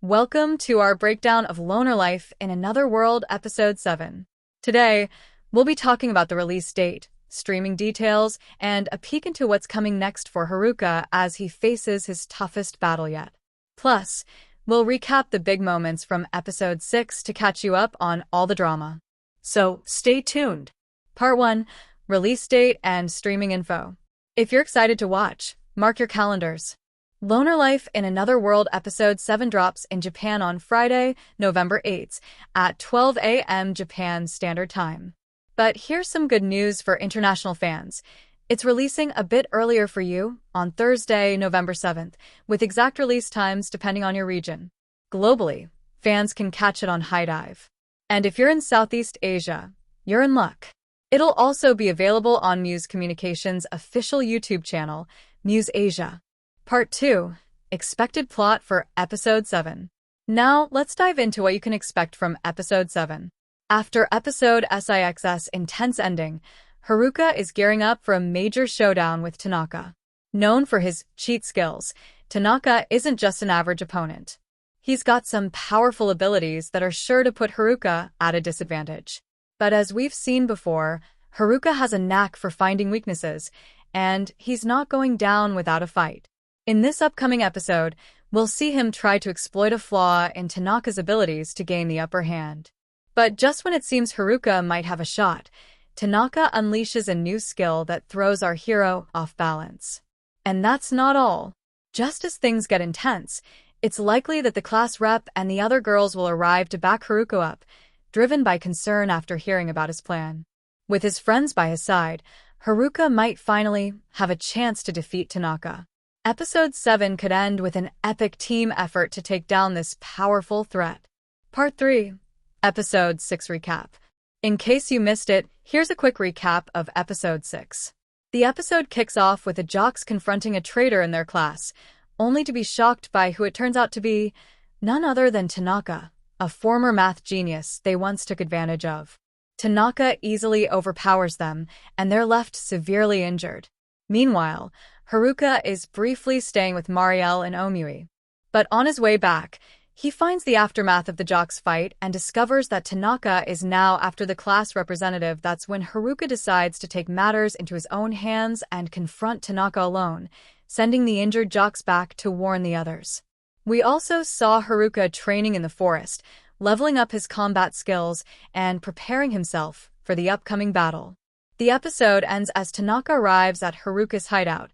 Welcome to our breakdown of Loner Life in Another World, Episode 7. Today, we'll be talking about the release date, streaming details, and a peek into what's coming next for Haruka as he faces his toughest battle yet. Plus, we'll recap the big moments from Episode 6 to catch you up on all the drama. So, stay tuned. Part 1, Release Date and Streaming Info. If you're excited to watch, mark your calendars. Loner Life in Another World Episode 7 drops in Japan on Friday, November 8th at 12 a.m. Japan Standard Time. But here's some good news for international fans. It's releasing a bit earlier for you on Thursday, November 7th, with exact release times depending on your region. Globally, fans can catch it on HIDIVE. And if you're in Southeast Asia, you're in luck. It'll also be available on Muse Communications' official YouTube channel, Muse Asia. Part 2, Expected Plot for Episode 7. Now, let's dive into what you can expect from Episode 7. After Episode 6's intense ending, Haruka is gearing up for a major showdown with Tanaka. Known for his cheat skills, Tanaka isn't just an average opponent. He's got some powerful abilities that are sure to put Haruka at a disadvantage. But as we've seen before, Haruka has a knack for finding weaknesses, and he's not going down without a fight. In this upcoming episode, we'll see him try to exploit a flaw in Tanaka's abilities to gain the upper hand. But just when it seems Haruka might have a shot, Tanaka unleashes a new skill that throws our hero off balance. And that's not all. Just as things get intense, it's likely that the class rep and the other girls will arrive to back Haruka up, driven by concern after hearing about his plan. With his friends by his side, Haruka might finally have a chance to defeat Tanaka. Episode 7 could end with an epic team effort to take down this powerful threat. Part 3, Episode 6 Recap. In case you missed it, here's a quick recap of Episode 6. The episode kicks off with the jocks confronting a traitor in their class, only to be shocked by who it turns out to be none other than Tanaka, a former math genius they once took advantage of. Tanaka easily overpowers them, and they're left severely injured. Meanwhile, Haruka is briefly staying with Marielle and Omui. But on his way back, he finds the aftermath of the jocks' fight and discovers that Tanaka is now after the class representative. That's when Haruka decides to take matters into his own hands and confront Tanaka alone, sending the injured jocks back to warn the others. We also saw Haruka training in the forest, leveling up his combat skills and preparing himself for the upcoming battle. The episode ends as Tanaka arrives at Haruka's hideout,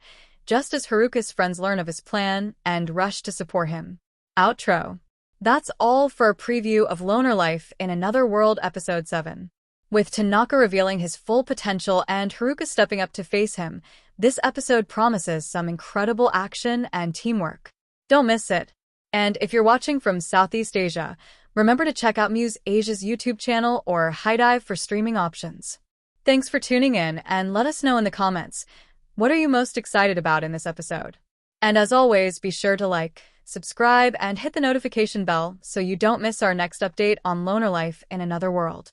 just as Haruka's friends learn of his plan and rush to support him. Outro. That's all for a preview of Loner Life in Another World Episode 7. With Tanaka revealing his full potential and Haruka stepping up to face him, this episode promises some incredible action and teamwork. Don't miss it. And if you're watching from Southeast Asia, remember to check out Muse Asia's YouTube channel or HIDIVE for streaming options. Thanks for tuning in, and let us know in the comments, what are you most excited about in this episode? And as always, be sure to like, subscribe, and hit the notification bell so you don't miss our next update on Loner Life in Another World.